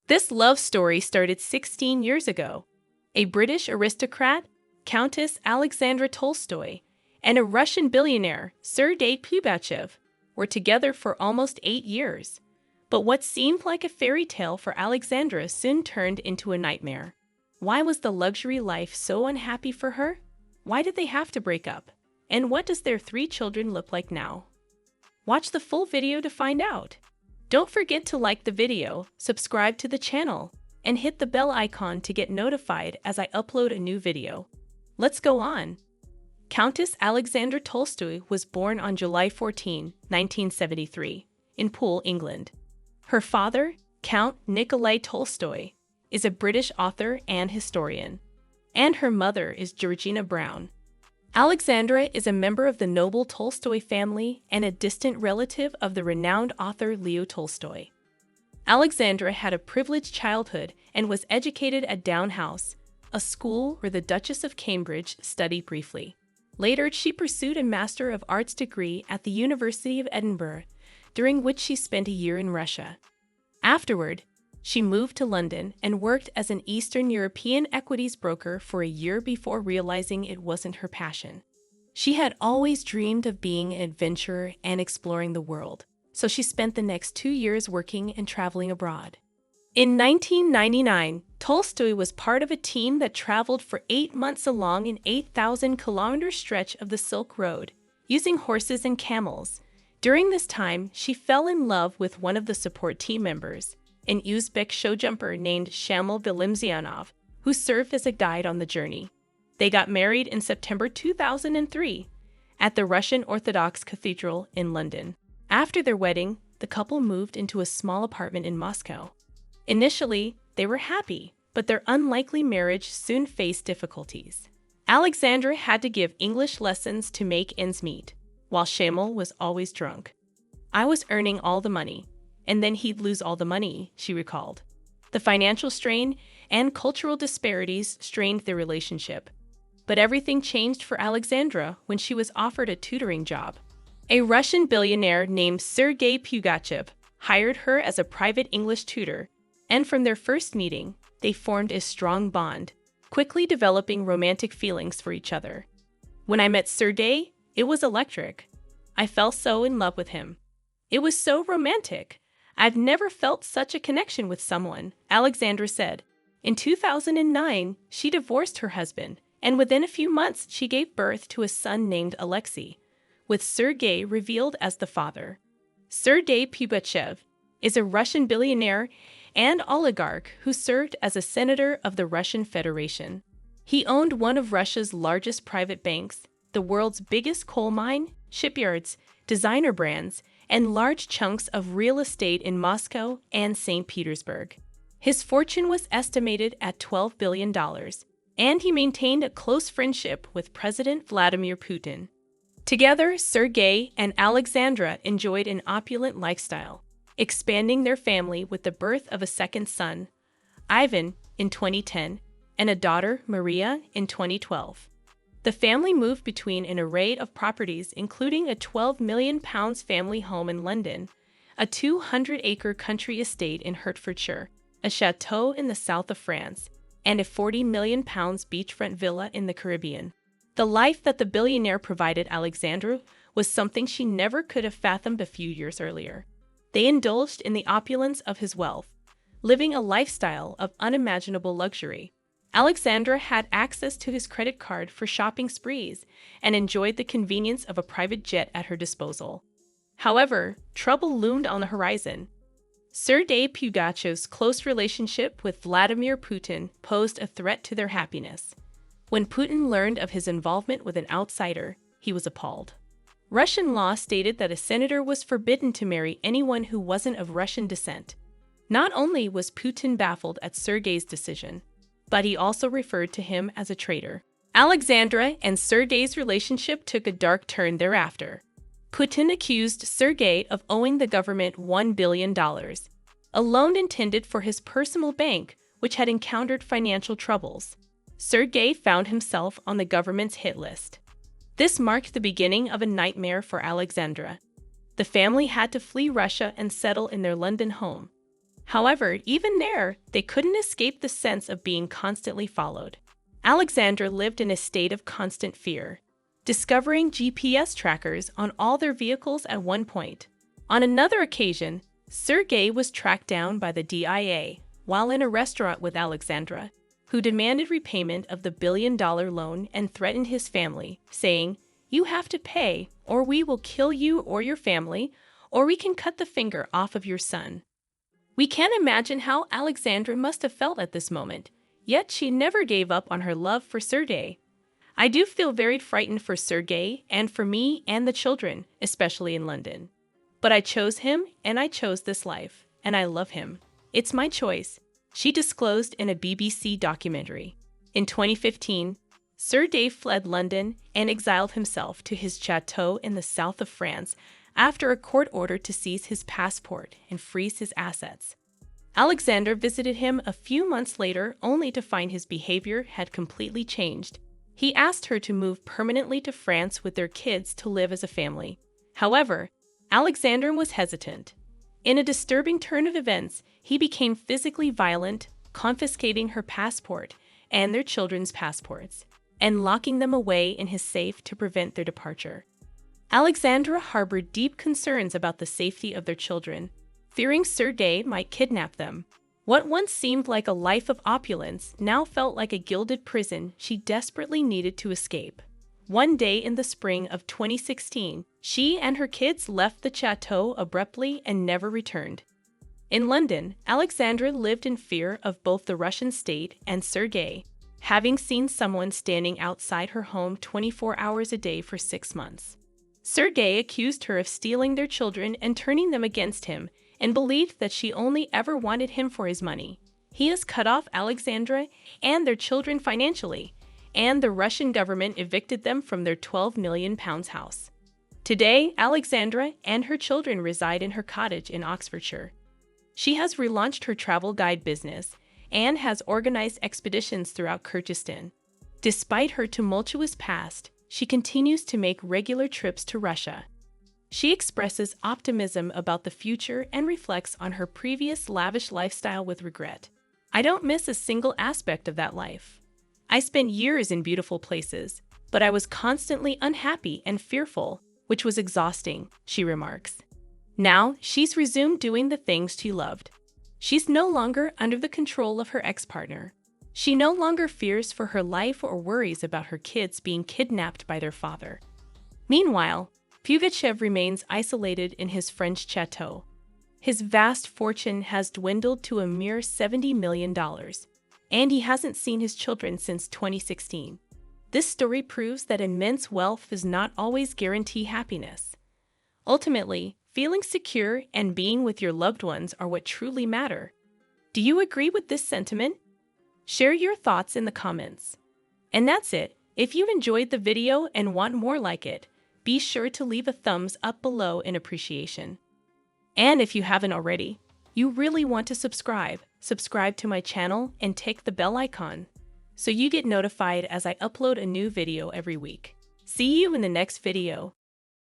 This love story started 16 years ago. A British aristocrat, Countess Alexandra Tolstoy, and a Russian billionaire, Sergei Pugachev, were together for almost 8 years. But what seemed like a fairy tale for Alexandra soon turned into a nightmare. Why was the luxury life so unhappy for her? Why did they have to break up? And what does their 3 children look like now? Watch the full video to find out. Don't forget to like the video, subscribe to the channel, and hit the bell icon to get notified as I upload a new video. Let's go on. Countess Alexandra Tolstoy was born on July 14, 1973, in Poole, England. Her father, Count Nikolai Tolstoy, is a British author and historian, and her mother is Georgina Brown. Alexandra is a member of the noble Tolstoy family and a distant relative of the renowned author Leo Tolstoy. Alexandra had a privileged childhood and was educated at Down House, a school where the Duchess of Cambridge studied briefly. Later, she pursued a Master of Arts degree at the University of Edinburgh, during which she spent a year in Russia. Afterward, she moved to London and worked as an Eastern European equities broker for a year before realizing it wasn't her passion. She had always dreamed of being an adventurer and exploring the world, so she spent the next 2 years working and traveling abroad. In 1999, Tolstoy was part of a team that traveled for 8 months along an 8,000-kilometer stretch of the Silk Road, using horses and camels. During this time, she fell in love with one of the support team members, an Uzbek showjumper named Shamil Vilimzianov, who served as a guide on the journey. They got married in September 2003 at the Russian Orthodox Cathedral in London. After their wedding, the couple moved into a small apartment in Moscow. Initially, they were happy, but their unlikely marriage soon faced difficulties. Alexandra had to give English lessons to make ends meet, while Shamil was always drunk. "I was earning all the money, and then he'd lose all the money," she recalled. The financial strain and cultural disparities strained their relationship. But everything changed for Alexandra when she was offered a tutoring job. A Russian billionaire named Sergei Pugachev hired her as a private English tutor, and from their first meeting, they formed a strong bond, quickly developing romantic feelings for each other. "When I met Sergei, it was electric. I fell so in love with him. It was so romantic. I've never felt such a connection with someone," Alexandra said. In 2009, she divorced her husband, and within a few months, she gave birth to a son named Alexei, with Sergei revealed as the father. Sergei Pugachev is a Russian billionaire and oligarch who served as a senator of the Russian Federation. He owned one of Russia's largest private banks, the world's biggest coal mine, shipyards, designer brands, and large chunks of real estate in Moscow and St. Petersburg. His fortune was estimated at $12 billion, and he maintained a close friendship with President Vladimir Putin. Together, Sergei and Alexandra enjoyed an opulent lifestyle, expanding their family with the birth of a second son, Ivan, in 2010, and a daughter, Maria, in 2012. The family moved between an array of properties including a £12 million family home in London, a 200-acre country estate in Hertfordshire, a chateau in the south of France, and a £40 million beachfront villa in the Caribbean. The life that the billionaire provided Alexandra was something she never could have fathomed a few years earlier. They indulged in the opulence of his wealth, living a lifestyle of unimaginable luxury. Alexandra had access to his credit card for shopping sprees and enjoyed the convenience of a private jet at her disposal. However, trouble loomed on the horizon. Sergei Pugachev's close relationship with Vladimir Putin posed a threat to their happiness. When Putin learned of his involvement with an outsider, he was appalled. Russian law stated that a senator was forbidden to marry anyone who wasn't of Russian descent. Not only was Putin baffled at Sergei's decision, but he also referred to him as a traitor. Alexandra and Sergei's relationship took a dark turn thereafter. Putin accused Sergei of owing the government $1 billion, a loan intended for his personal bank, which had encountered financial troubles. Sergei found himself on the government's hit list. This marked the beginning of a nightmare for Alexandra. The family had to flee Russia and settle in their London home. However, even there, they couldn't escape the sense of being constantly followed. Alexandra lived in a state of constant fear, discovering GPS trackers on all their vehicles at one point. On another occasion, Sergei was tracked down by the DIA while in a restaurant with Alexandra, who demanded repayment of the billion-dollar loan and threatened his family, saying, "You have to pay, or we will kill you or your family, or we can cut the finger off of your son." We can't imagine how Alexandra must have felt at this moment, yet she never gave up on her love for Sergei. I do feel very frightened for Sergei and for me and the children, especially in London. But I chose him, and I chose this life, and I love him. It's my choice, she disclosed in a BBC documentary. In 2015, Sergei fled London and exiled himself to his chateau in the south of France after a court order to seize his passport and freeze his assets. Alexandra visited him a few months later only to find his behavior had completely changed. He asked her to move permanently to France with their kids to live as a family. However, Alexandra was hesitant. In a disturbing turn of events, he became physically violent, confiscating her passport and their children's passports, and locking them away in his safe to prevent their departure. Alexandra harbored deep concerns about the safety of their children, fearing Sergei might kidnap them. What once seemed like a life of opulence now felt like a gilded prison she desperately needed to escape. One day in the spring of 2016, she and her kids left the chateau abruptly and never returned. In London, Alexandra lived in fear of both the Russian state and Sergei, having seen someone standing outside her home 24 hours a day for 6 months. Sergei accused her of stealing their children and turning them against him, and believed that she only ever wanted him for his money. He has cut off Alexandra and their children financially, and the Russian government evicted them from their £12 million house. Today, Alexandra and her children reside in her cottage in Oxfordshire. She has relaunched her travel guide business and has organized expeditions throughout Kyrgyzstan. Despite her tumultuous past, she continues to make regular trips to Russia. She expresses optimism about the future and reflects on her previous lavish lifestyle with regret. "I don't miss a single aspect of that life. I spent years in beautiful places, but I was constantly unhappy and fearful, which was exhausting," she remarks. Now, she's resumed doing the things she loved. She's no longer under the control of her ex-partner. She no longer fears for her life or worries about her kids being kidnapped by their father. Meanwhile, Pugachev remains isolated in his French chateau. His vast fortune has dwindled to a mere $70 million, and he hasn't seen his children since 2016. This story proves that immense wealth does not always guarantee happiness. Ultimately, feeling secure and being with your loved ones are what truly matter. Do you agree with this sentiment? Share your thoughts in the comments. And that's it. If you enjoyed the video and want more like it, be sure to leave a thumbs up below in appreciation. And if you haven't already, you really want to subscribe to my channel and tick the bell icon so you get notified as I upload a new video every week. See you in the next video.